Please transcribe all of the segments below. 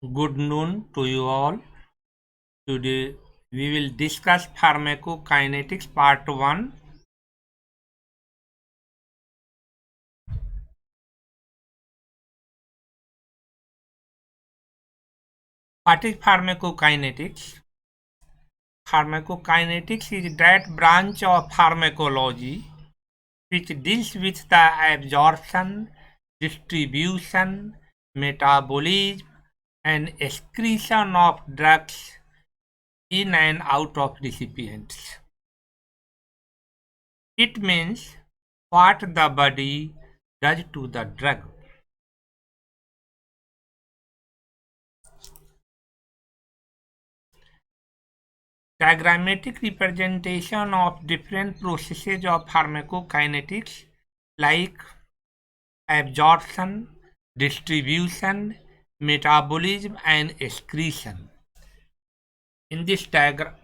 Good noon to you all. Today we will discuss pharmacokinetics part 1. What is pharmacokinetics? Pharmacokinetics is that branch of pharmacology which deals with the absorption, distribution, metabolism, and excretion of drugs in and out of recipients. It means what the body does to the drug. Diagrammatic representation of different processes of pharmacokinetics like absorption, distribution, metabolism, and excretion. In this diagram,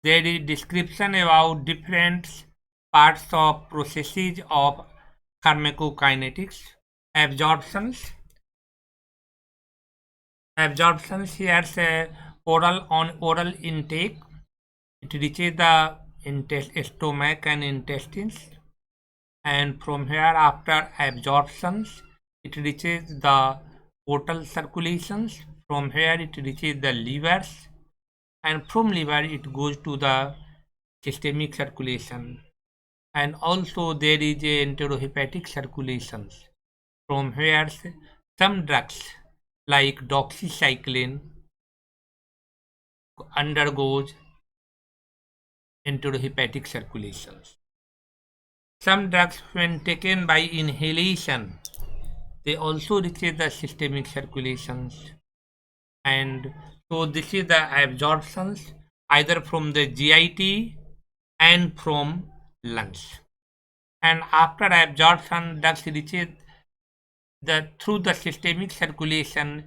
there is description about different parts of processes of pharmacokinetics. Absorptions here say oral intake. It reaches the stomach and intestines, and from here after absorptions it reaches the portal circulations. From here it reaches the livers, and from liver it goes to the systemic circulation, and also there is a enterohepatic circulations. From here some drugs like doxycycline undergoes enterohepatic circulations. Some drugs, when taken by inhalation, they also reach the systemic circulations. And so this is the absorptions either from the GIT and from lungs. And after absorption, drugs reaches through the systemic circulation,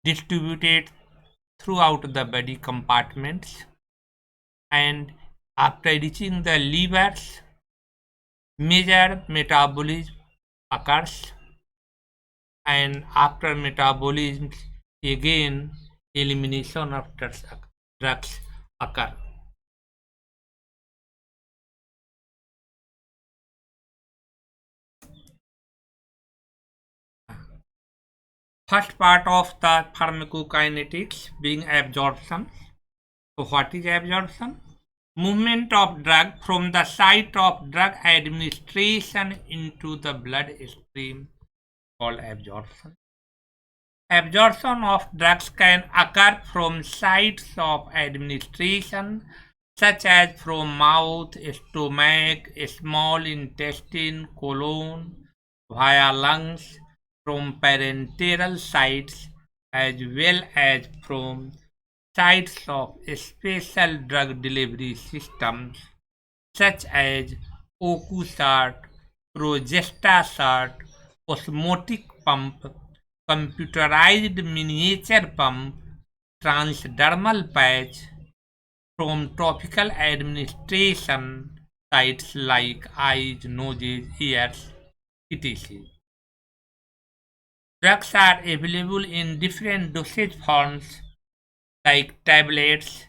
distributed throughout the body compartments, and after reaching the livers, major metabolism occurs, and after metabolism again elimination of drugs occur. First part of the pharmacokinetics being absorption. So what is absorption? Movement of drug from the site of drug administration into the bloodstream called absorption. Absorption of drugs can occur from sites of administration such as from mouth, stomach, small intestine, colon, via lungs, from parenteral sites as well as from sites of special drug delivery systems such as OcuSART, ProGestaSART, osmotic pump, computerized miniature pump, transdermal patch, from topical administration sites like eyes, noses, ears, etc. Drugs are available in different dosage forms like tablets,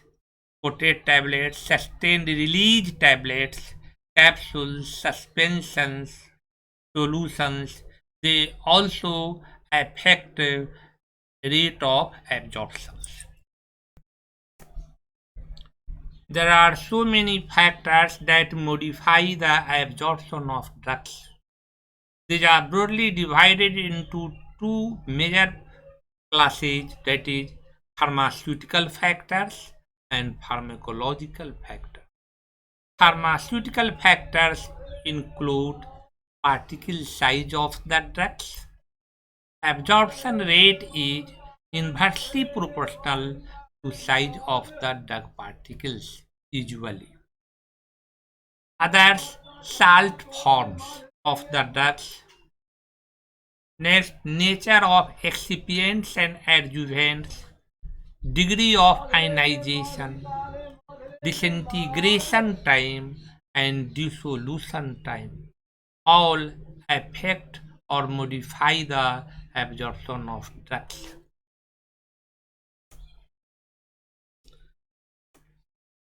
coated tablets, sustained release tablets, capsules, suspensions, solutions. They also affect rate of absorption. There are so many factors that modify the absorption of drugs. These are broadly divided into two major classes, that is pharmaceutical factors and pharmacological factors. Pharmaceutical factors include particle size of the drugs. Absorption rate is inversely proportional to size of the drug particles usually. Others, salt forms of the drugs. Next, nature of excipients and adjuvants, degree of ionization, disintegration time, and dissolution time. all affect or modify the absorption of drugs.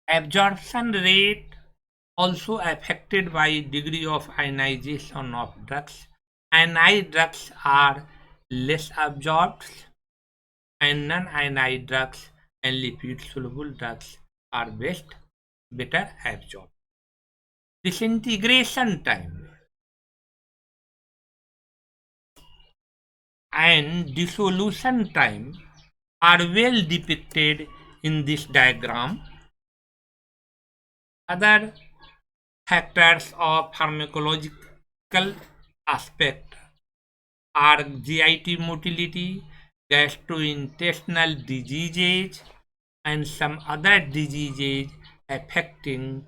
Absorption rate also affected by degree of ionization of drugs. Ionized drugs are less absorbed, and non-ionized drugs and lipid-soluble drugs are better absorbed. Disintegration time and dissolution time are well depicted in this diagram. Other factors of pharmacological aspect are GIT motility, gastrointestinal diseases, and some other diseases affecting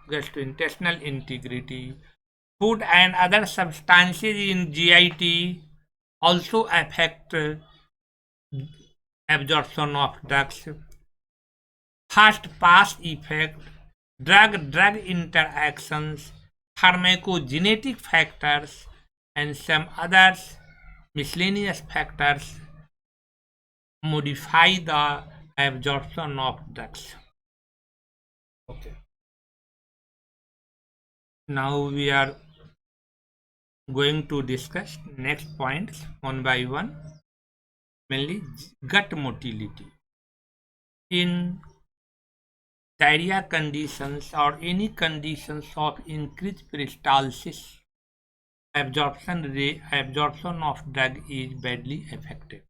gastrointestinal integrity. Food and other substances in GIT also affect absorption of drugs. First pass effect, drug-drug interactions, pharmacogenetic factors, and some others miscellaneous factors modify the absorption of drugs. Okay. Now we are going to discuss next points one by one, mainly gut motility. In diarrhea conditions or any conditions of increased peristalsis, absorption of drug is badly affected.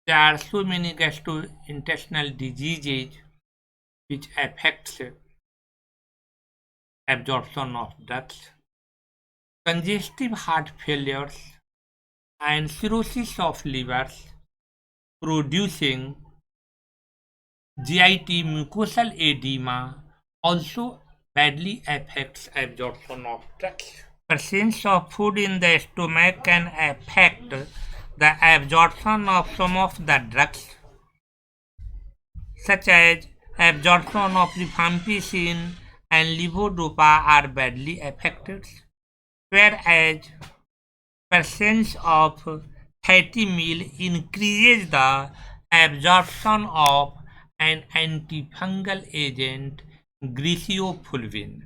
There are so many gastrointestinal diseases which affects absorption of drugs. Congestive heart failures and cirrhosis of livers producing GIT mucosal edema also badly affects absorption of drugs. Presence of food in the stomach can affect the absorption of some of the drugs, such as absorption of rifampicin and levodopa are badly affected, whereas presence of fatty meal increases the absorption of an antifungal agent, griseofulvin.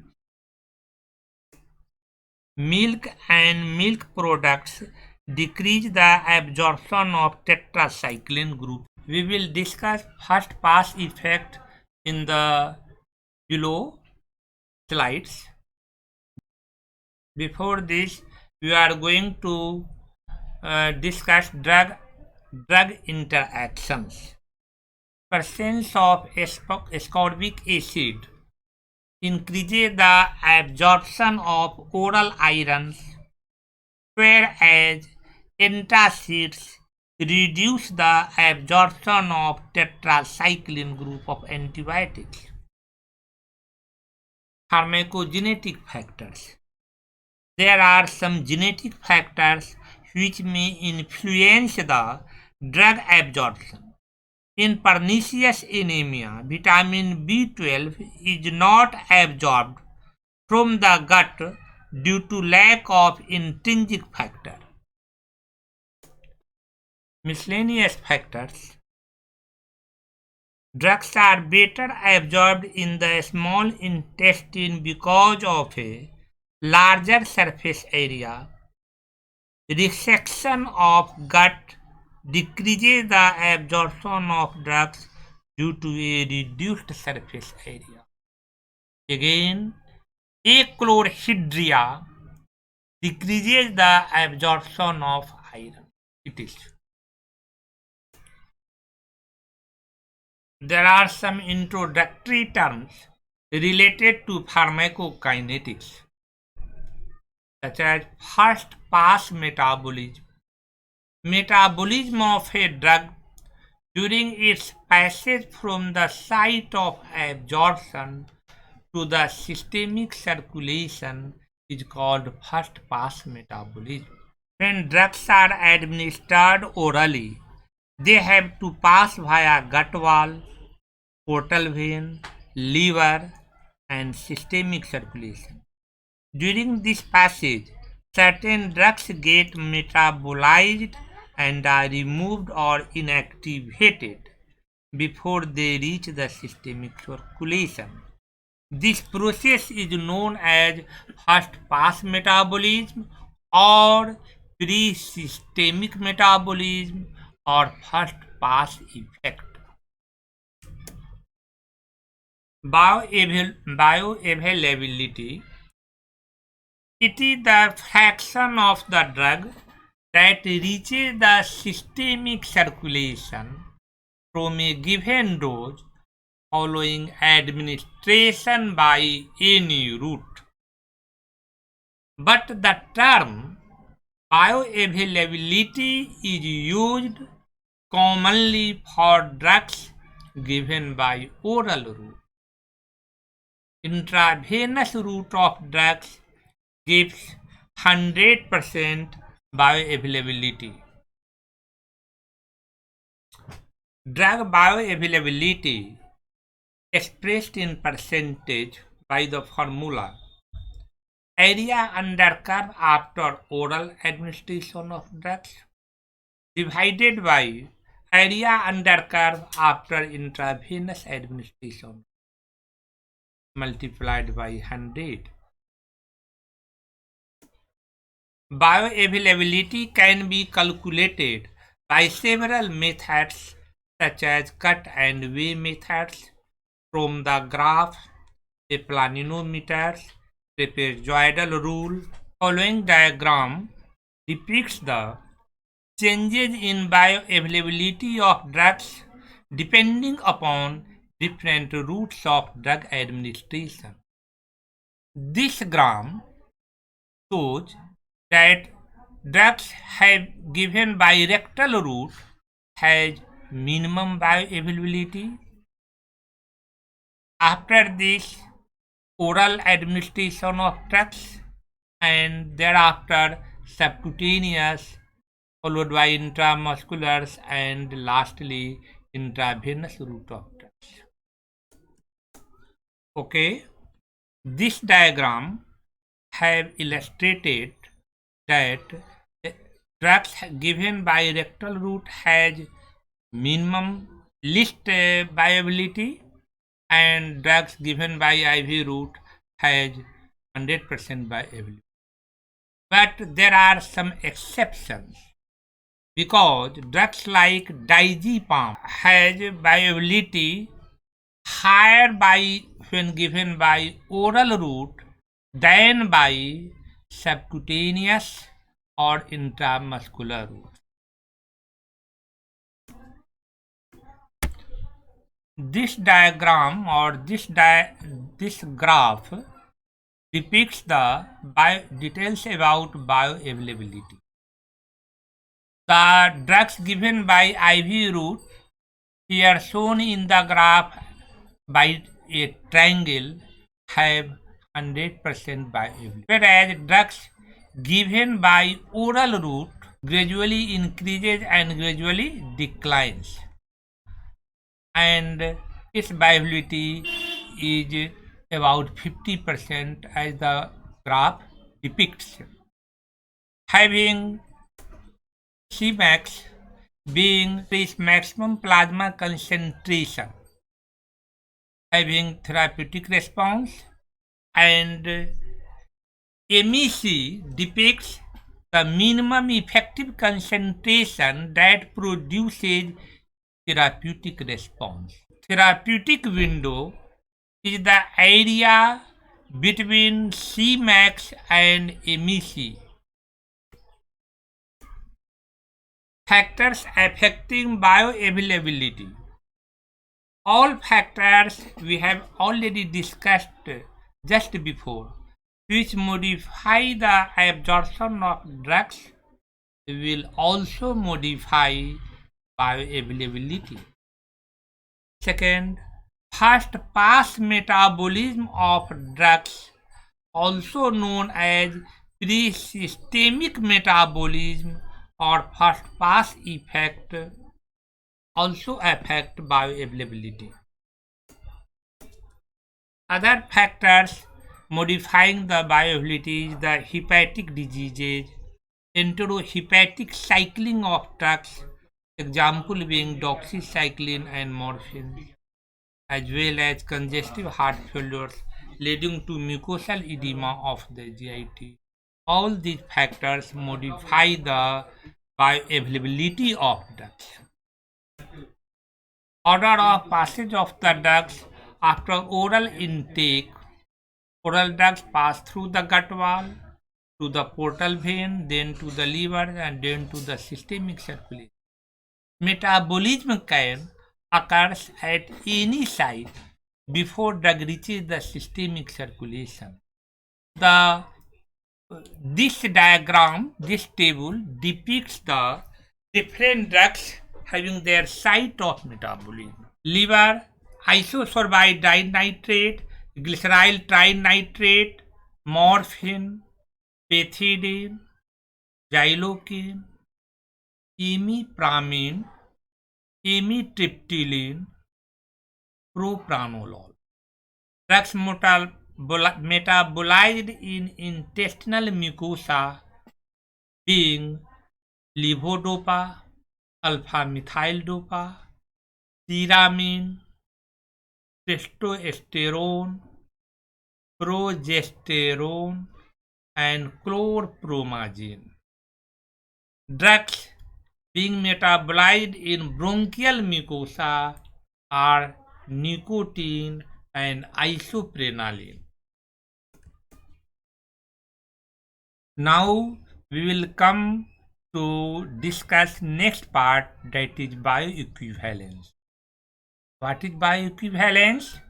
Milk and milk products decrease the absorption of tetracycline group. We will discuss first pass effect in the below slides. Before this, we are going to discuss drug interactions. Presence of ascorbic acid increases the absorption of oral irons, whereas antacids reduce the absorption of tetracycline group of antibiotics. Pharmacogenetic factors. There are some genetic factors which may influence the drug absorption. In pernicious anemia, vitamin B12 is not absorbed from the gut due to lack of intrinsic factor. Miscellaneous factors. Drugs are better absorbed in the small intestine because of a larger surface area. Resection of gut decreases the absorption of drugs due to a reduced surface area. Again, achlorhydria decreases the absorption of iron. It is. There are some introductory terms related to pharmacokinetics, such as first pass metabolism. Metabolism of a drug during its passage from the site of absorption to the systemic circulation is called first pass metabolism. When drugs are administered orally, they have to pass via gut wall, portal vein, liver, and systemic circulation. During this passage, certain drugs get metabolized and are removed or inactivated before they reach the systemic circulation. This process is known as first-pass metabolism or pre-systemic metabolism or first-pass effect. Bioavailability. It is the fraction of the drug that reaches the systemic circulation from a given dose following administration by any route. But the term bioavailability is used commonly for drugs given by oral route. Intravenous route of drugs gives 100% bioavailability. Drug bioavailability expressed in percentage by the formula area under curve after oral administration of drugs divided by area under curve after intravenous administration multiplied by 100. Bioavailability can be calculated by several methods such as cut and weigh methods from the graph, a planimeter, trapezoidal rule. Following diagram depicts the changes in bioavailability of drugs depending upon different routes of drug administration. This graph shows that drugs given by rectal route has minimum bioavailability. After this, oral administration of drugs and thereafter subcutaneous followed by intramuscular and lastly intravenous route of drugs. Okay, this diagram have illustrated that drugs given by rectal route has minimum least viability and drugs given by IV route has 100% viability. But there are some exceptions because drugs like diazepam has viability higher when given by oral route than by subcutaneous or intramuscular route. This diagram or this graph depicts the details about bioavailability. The drugs given by IV route here shown in the graph by a triangle have 100% bioavailability, whereas drugs given by oral route gradually increases and gradually declines, and its viability is about 50% as the graph depicts, having Cmax being its maximum plasma concentration, having therapeutic response, and MEC depicts the minimum effective concentration that produces therapeutic response. Therapeutic window is the area between Cmax and MEC. Factors affecting bioavailability. All factors we have already discussed just before, which modify the absorption of drugs, will also modify bioavailability. Second, first pass metabolism of drugs, also known as pre-systemic metabolism or first pass effect, also affect bioavailability. Other factors modifying the bioavailability, the hepatic diseases, enterohepatic cycling of drugs, example being doxycycline and morphine, as well as congestive heart failures leading to mucosal edema of the GIT. All these factors modify the bioavailability of drugs. Order of passage of the drugs after oral intake. Oral drugs pass through the gut wall to the portal vein, then to the liver, and then to the systemic circulation. Metabolism can occur at any site before drug reaches the systemic circulation. This diagram, this table depicts the different drugs having their site of metabolism. Liver, isosorbide dinitrate, glyceryl trinitrate, morphine, pethidine, xylocaine, imipramine, amitriptyline, propranolol. Drugs metabolized in intestinal mucosa being levodopa, alpha-methyl-dopa, tyramine, testosterone, progesterone, and chlorpromazine. Drugs being metabolized in bronchial mucosa are nicotine and isoprenaline. Now we will come to discuss next part, that is bioequivalence. What is bioequivalence?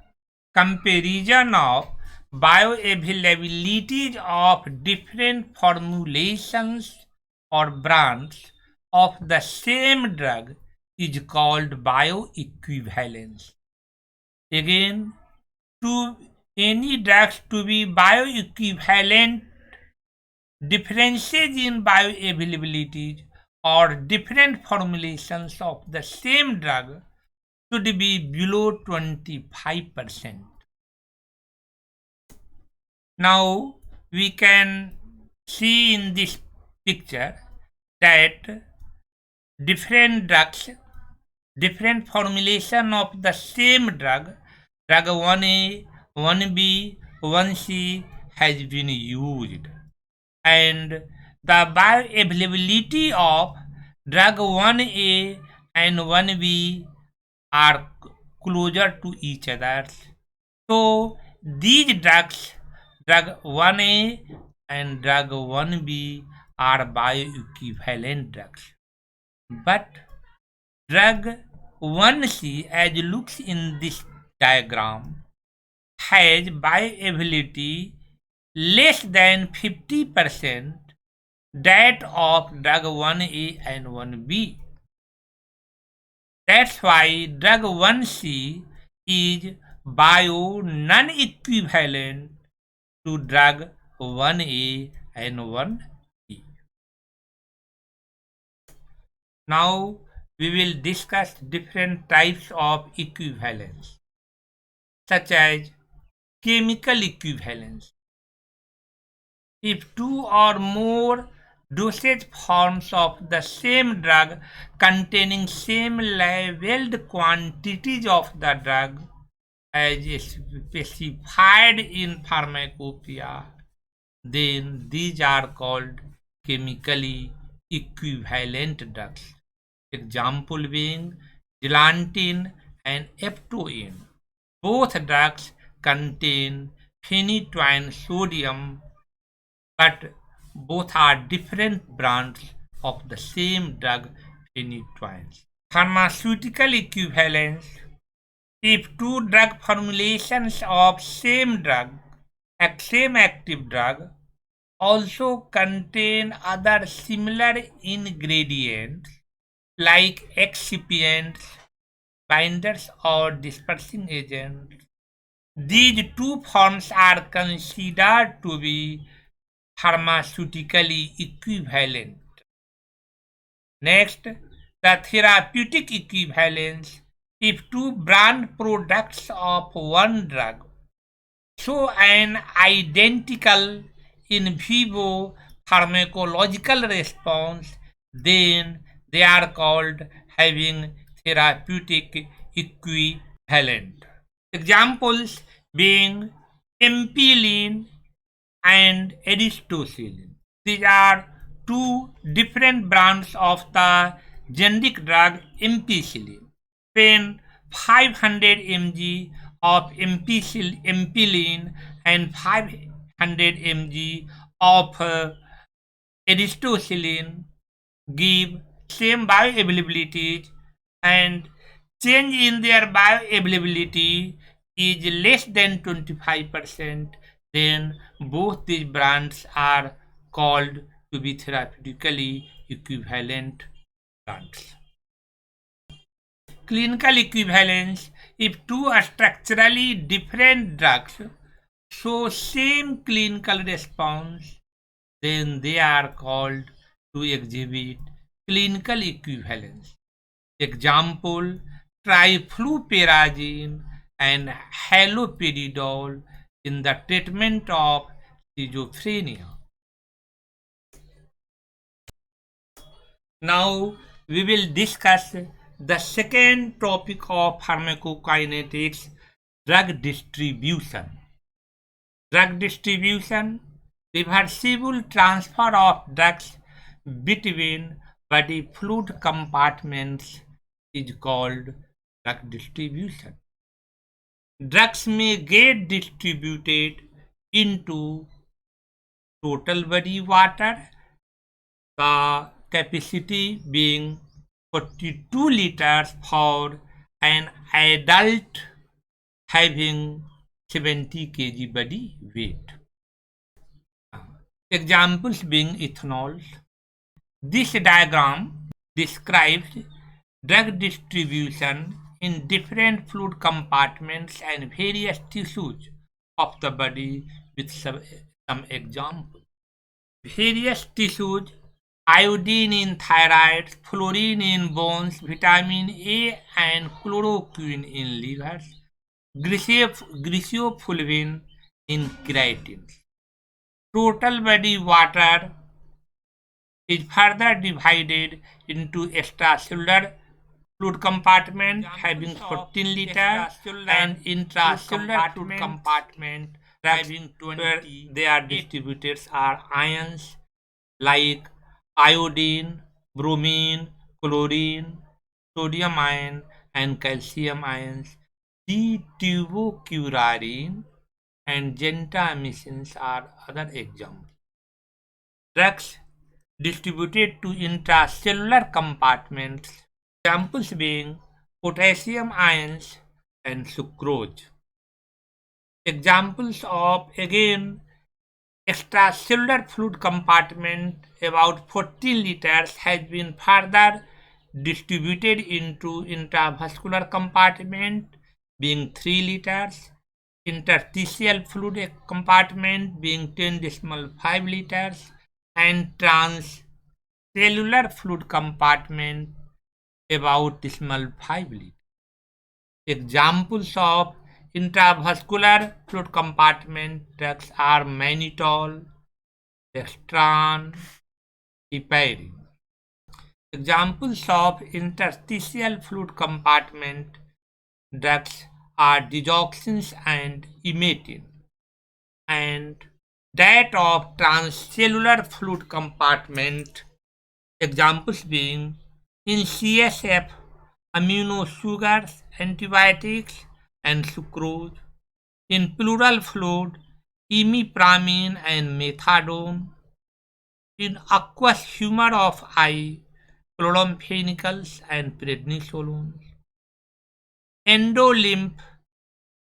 Comparison of bioavailabilities of different formulations or brands of the same drug is called bioequivalence. Again, to any drugs to be bioequivalent, differences in bioavailability or different formulations of the same drug should be below 25%. Now we can see in this picture that different drugs, different formulation of the same drug 1A, 1B, 1C has been used, and the bioavailability of drug 1A and 1B are closer to each other. So these drugs, drug 1A and drug 1B, are bioequivalent drugs. But drug 1C, as looks in this diagram, has bioavailability less than 50% that of drug 1A and 1B. That's why drug 1C is non-equivalent to drug 1A and 1B. Now we will discuss different types of equivalence, such as chemical equivalence. If two or more dosage forms of the same drug containing same labeled quantities of the drug as specified in pharmacopoeia, then these are called chemically equivalent drugs. Example being gelantin and eptoin. Both drugs contain phenytoin sodium, but both are different brands of the same drug, phenytoin. Pharmaceutical equivalence. If two drug formulations of same drug, same active drug, also contain other similar ingredients like excipients, binders, or dispersing agents, these two forms are considered to be pharmaceutically equivalent. Next, the therapeutic equivalence. If two brand products of one drug show an identical in vivo pharmacological response, then they are called having therapeutic equivalent. Examples being empyrean and aristocylin. These are two different brands of the generic drug ampicillin. When 500 mg of ampicillin and 500 mg of aristocylin give same bioavailability, and change in their bioavailability is less than 25%, then both these brands are called to be therapeutically equivalent brands. Clinical equivalence: if two structurally different drugs show same clinical response, then they are called to exhibit clinical equivalence. Example: trifluperazine and haloperidol in the treatment of schizophrenia. Now we will discuss the second topic of pharmacokinetics, drug distribution. Drug distribution: reversible transfer of drugs between body fluid compartments is called drug distribution. Drugs may get distributed into total body water, the capacity being 42 liters for an adult having 70 kg body weight. Examples being ethanol. This diagram describes drug distribution in different fluid compartments and various tissues of the body with some examples. Various tissues: iodine in thyroid, fluorine in bones, vitamin A and chloroquine in liver, glycofulvin in keratin. Total body water is further divided into extracellular fluid compartment having 14 liters and intracellular fluid compartment having 20. Where they are distributed are ions like iodine, bromine, chlorine, sodium ion and calcium ions. Tubocurarine and gentamicins are other examples. Drugs distributed to intracellular compartments, examples being potassium ions and sucrose. Examples of again extracellular fluid compartment, about 14 liters has been further distributed into intravascular compartment being 3 liters, interstitial fluid compartment being 10.5 liters, and transcellular fluid compartment about 0.5 liters. Examples of intravascular fluid compartment drugs are mannitol, dextran, heparin. Examples of interstitial fluid compartment drugs are digoxins and imetin, and that of transcellular fluid compartment, examples being in CSF aminosugars, antibiotics and sucrose, in pleural fluid imipramine and methadone, in aqueous humor of eye chloramphenicals and prednisolones, endolymph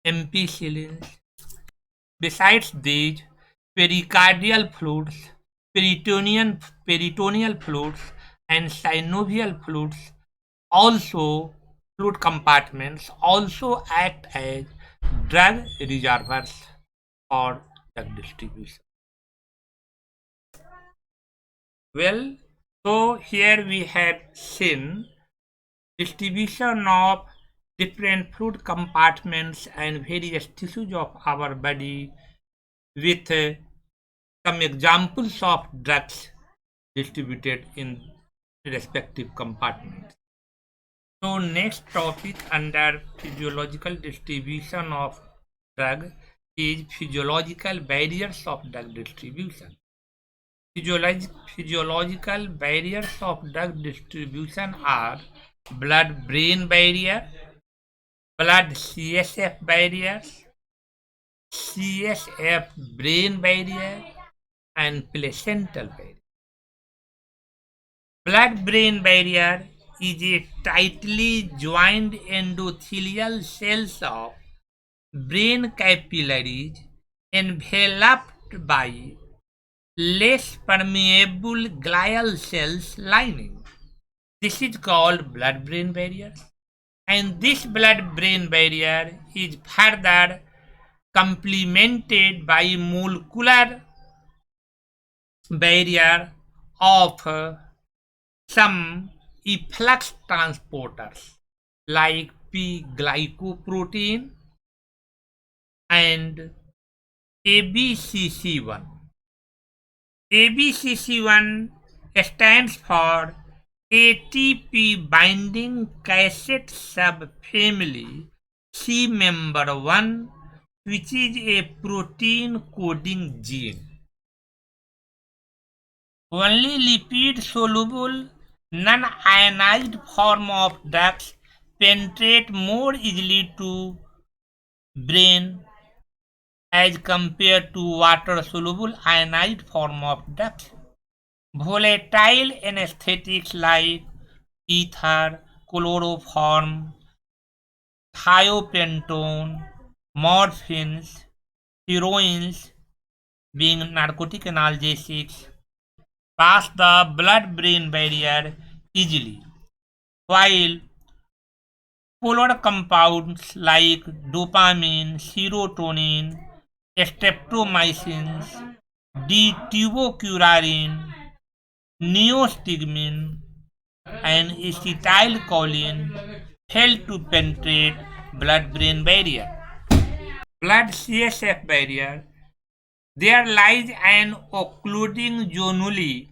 ampicillins. Besides these, pericardial fluids, peritoneal fluids and synovial fluids also fluid compartments also act as drug reservoirs for drug distribution. Well, so here we have seen distribution of different fluid compartments and various tissues of our body with some examples of drugs distributed in respective compartments. So next topic under physiological distribution of drug is physiological barriers of drug distribution. Physiological barriers of drug distribution are blood-brain barrier, blood-CSF barriers, CSF-brain barrier, and placental barrier. Blood-brain barrier is a tightly joined endothelial cells of brain capillaries enveloped by less permeable glial cells lining. This is called blood-brain barrier, and this blood-brain barrier is further complemented by molecular barrier of some efflux transporters like P-glycoprotein and ABCC1. ABCC1 stands for ATP binding cassette subfamily C member 1, which is a protein coding gene. Only lipid soluble non-ionized form of drugs penetrate more easily to brain as compared to water soluble ionized form of drugs. Volatile anesthetics like ether, chloroform, thiopentone, morphines, heroines being narcotic analgesics pass the blood-brain barrier easily, while polar compounds like dopamine, serotonin, streptomycins, D-tubocurarine, neostigmine, and acetylcholine fail to penetrate blood-brain barrier. Blood-CSF barrier. There lies an occluding zonule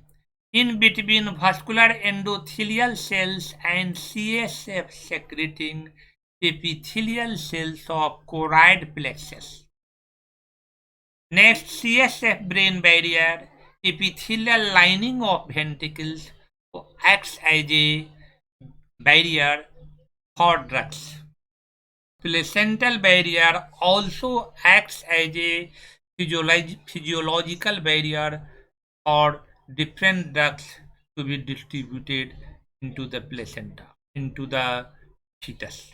in between vascular endothelial cells and CSF secreting epithelial cells of choroid plexus. Next, CSF brain barrier, epithelial lining of ventricles acts as a barrier for drugs. Placental barrier also acts as a physiological barrier for different drugs to be distributed into the placenta, into the fetus.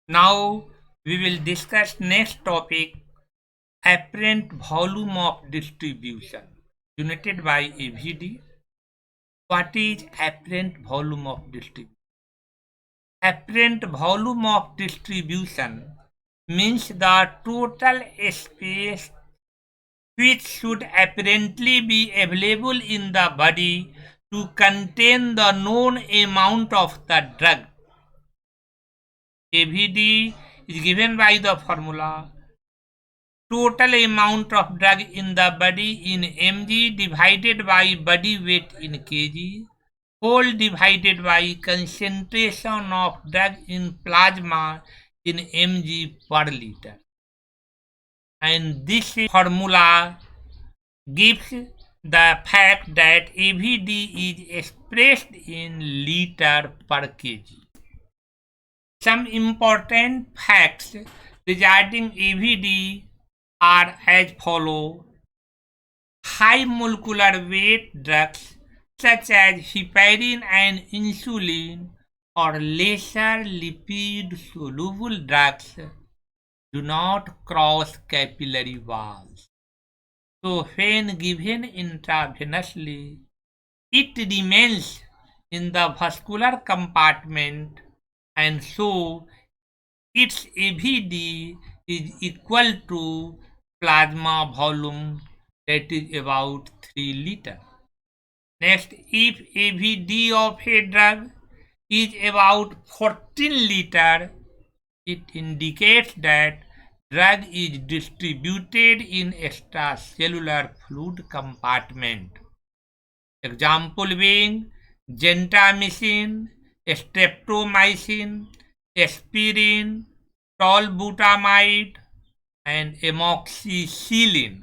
Now we will discuss next topic, apparent volume of distribution, denoted by AVD. What is apparent volume of distribution? Apparent volume of distribution means the total space which should apparently be available in the body to contain the known amount of the drug. AVD is given by the formula total amount of drug in the body in mg divided by body weight in kg whole divided by concentration of drug in plasma in mg per liter. And this formula gives the fact that AVD is expressed in liter per kg. Some important facts regarding AVD are as follows. High molecular weight drugs such as heparin and insulin or lesser lipid soluble drugs do not cross capillary walls. So when given intravenously, it remains in the vascular compartment, and so its AVD is equal to plasma volume, that is about 3 liters. Next, if AVD of a drug is about 14 liter, it indicates that drug is distributed in extracellular fluid compartment. Example being gentamicin, streptomycin, aspirin, tolbutamide, and amoxicillin.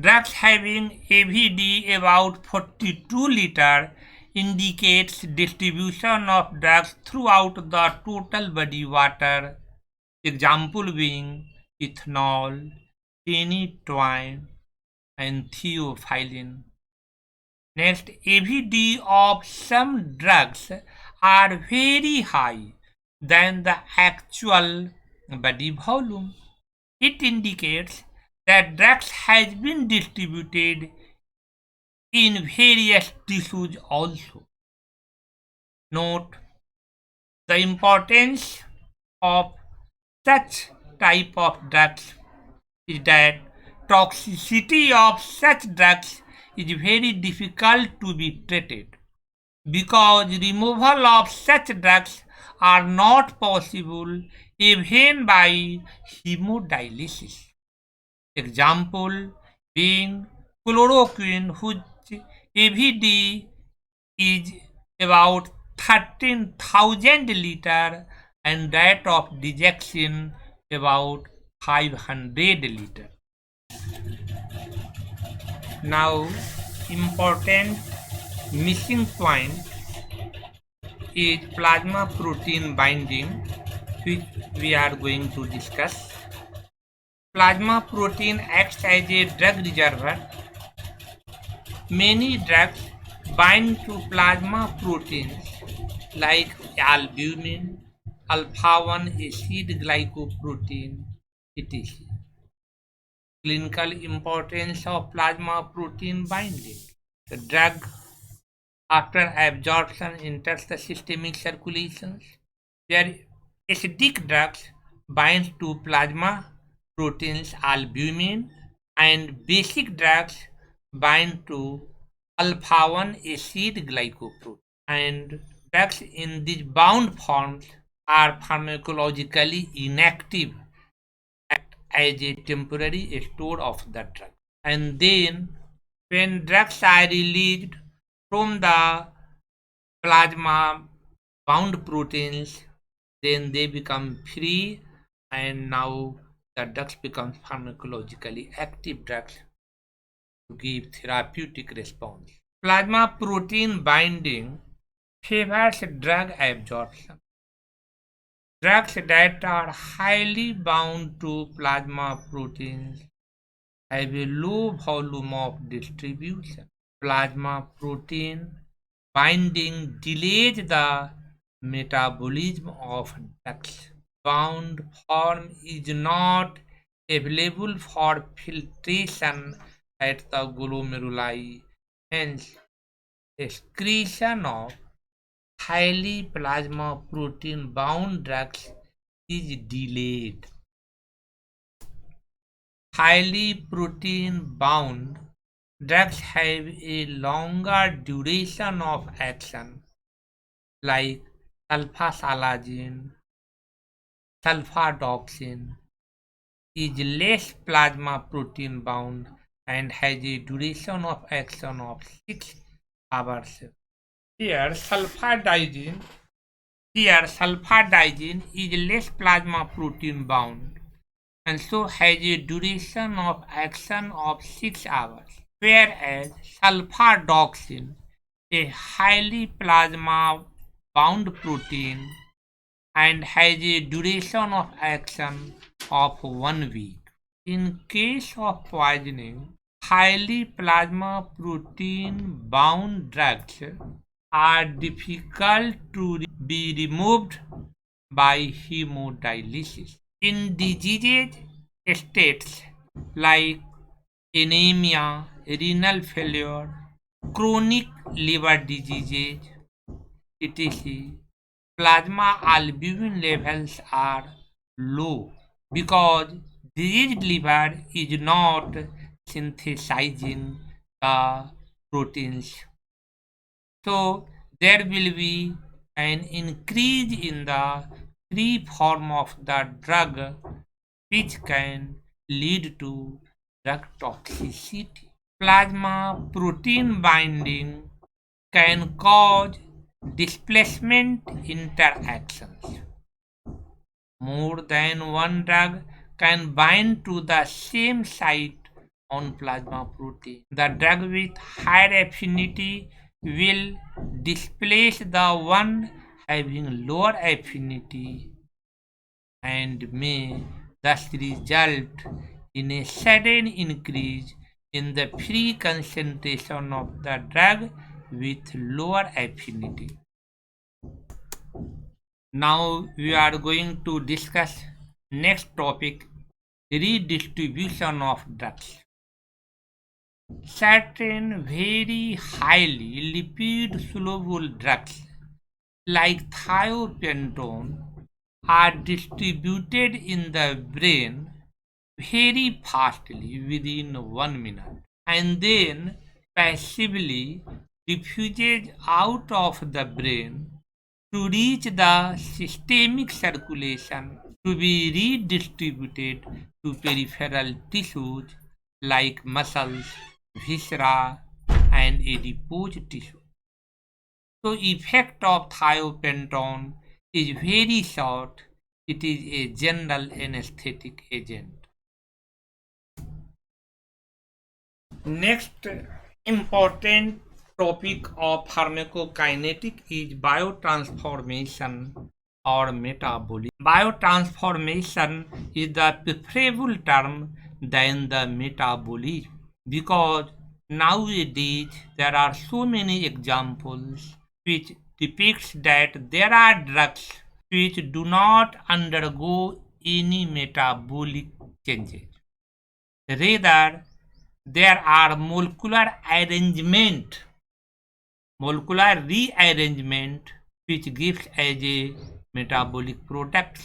Drugs having AVD about 42 liter indicates distribution of drugs throughout the total body water. Example being ethanol, phenytoin, and theophylline. Next, AVD of some drugs are very high than the actual body volume. It indicates that drugs has been distributed in various tissues also. Note the importance of such type of drugs is that toxicity of such drugs is very difficult to be treated because removal of such drugs are not possible even by hemodialysis. Example being chloroquine, whose AVD is about 13,000 liter and that of digoxin about 500 liter. Now, important missing point is plasma protein binding, which we are going to discuss. Plasma protein acts as a drug reservoir. Many drugs bind to plasma proteins like albumin, alpha-1 acid glycoprotein, etc. Clinical importance of plasma protein binding. The drug, after absorption, enters the systemic circulation. Where acidic drugs bind to plasma proteins albumin and basic drugs bind to alpha-1 acid glycoprotein. And drugs in these bound forms are pharmacologically inactive, act as a temporary store of the drug. And then when drugs are released from the plasma bound proteins, then they become free and now the drugs become pharmacologically active drugs to give therapeutic response. Plasma protein binding favors drug absorption. Drugs that are highly bound to plasma proteins have a low volume of distribution. Plasma protein binding delays the metabolism of drugs. Bound form is not available for filtration at the glomeruli, hence excretion of highly plasma protein bound drugs is delayed. Highly protein bound drugs have a longer duration of action, like sulfasalazine, sulfadoxine is less plasma protein bound and has a duration of action of 6 hours. Here sulfadizine is less plasma protein bound and so has a duration of action of 6 hours, whereas sulfadoxine, a highly plasma bound protein and has a duration of action of 1 week. In case of poisoning, highly plasma protein bound drugs are difficult to be removed by hemodialysis. In disease states like anemia, renal failure, chronic liver diseases, etc., plasma albumin levels are low because diseased liver is not synthesizing the proteins. So there will be an increase in the free form of the drug, which can lead to drug toxicity. Plasma protein binding can cause displacement interactions. More than one drug can bind to the same site on plasma protein. The drug with higher affinity will displace the one having lower affinity and may thus result in a sudden increase in the free concentration of the drug with lower affinity. Now we are going to discuss next topic, redistribution of drugs. Certain very highly lipid soluble drugs like thiopentone are distributed in the brain very fastly within 1 minute and then passively diffuses out of the brain to reach the systemic circulation to be redistributed to peripheral tissues like muscles, viscera, and adipose tissue. So effect of thiopentone is very short. It is a general anesthetic agent. Next important topic of pharmacokinetic is biotransformation or metabolism. Biotransformation is the preferable term than the metabolism because nowadays there are so many examples which depicts that there are drugs which do not undergo any metabolic changes. Rather, there are molecular rearrangement which gives as a metabolic product.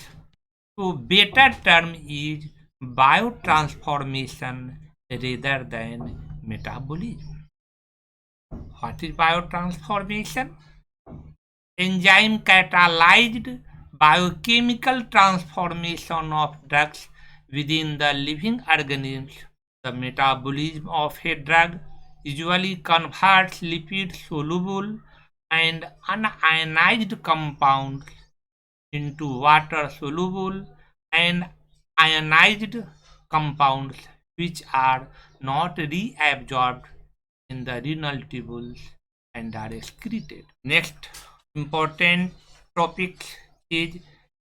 So better term is biotransformation rather than metabolism. What is biotransformation? Enzyme catalyzed biochemical transformation of drugs within the living organisms. The metabolism of a drug usually converts lipid soluble and unionized compounds into water soluble and ionized compounds which are not reabsorbed in the renal tubules and are excreted. Next important topic is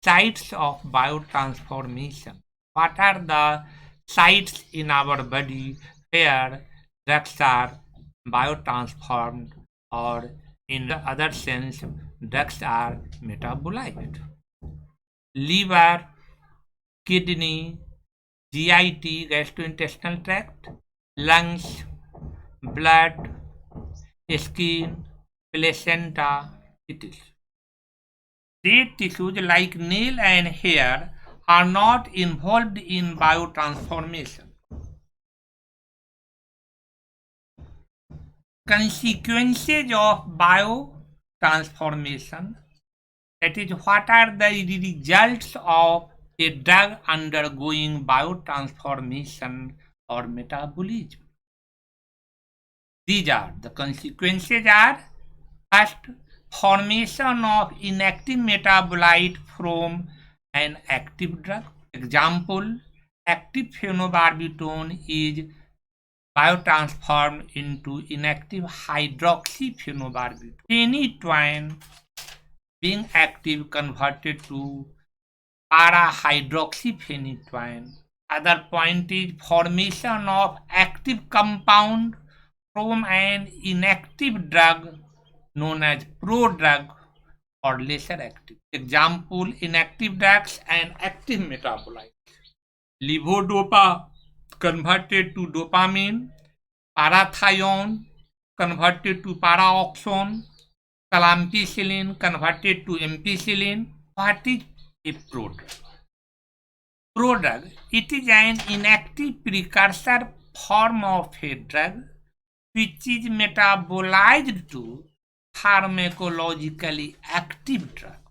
sites of biotransformation. What are the sites in our body where drugs are biotransformed, or in the other sense drugs are metabolized? Liver, kidney, GIT, gastrointestinal tract, lungs, blood, skin, placenta, etc. Dead tissues like nail and hair are not involved in biotransformation. Consequences of biotransformation, that is, what are the results of a drug undergoing biotransformation or metabolism? These are the consequences are: first, formation of inactive metabolite from an active drug. Example, active phenobarbital is biotransformed into inactive hydroxyphenobarbital. Phenytoin being active converted to para-hydroxyphenytoin. Other point is formation of active compound from an inactive drug known as prodrug or lesser active. Example, inactive drugs and active metabolites. Levodopa converted to dopamine, parathione converted to paraoxone, campicillin converted to ampicillin. What is a prodrug? Prodrug, it is an inactive precursor form of a drug which is metabolized to pharmacologically active drug.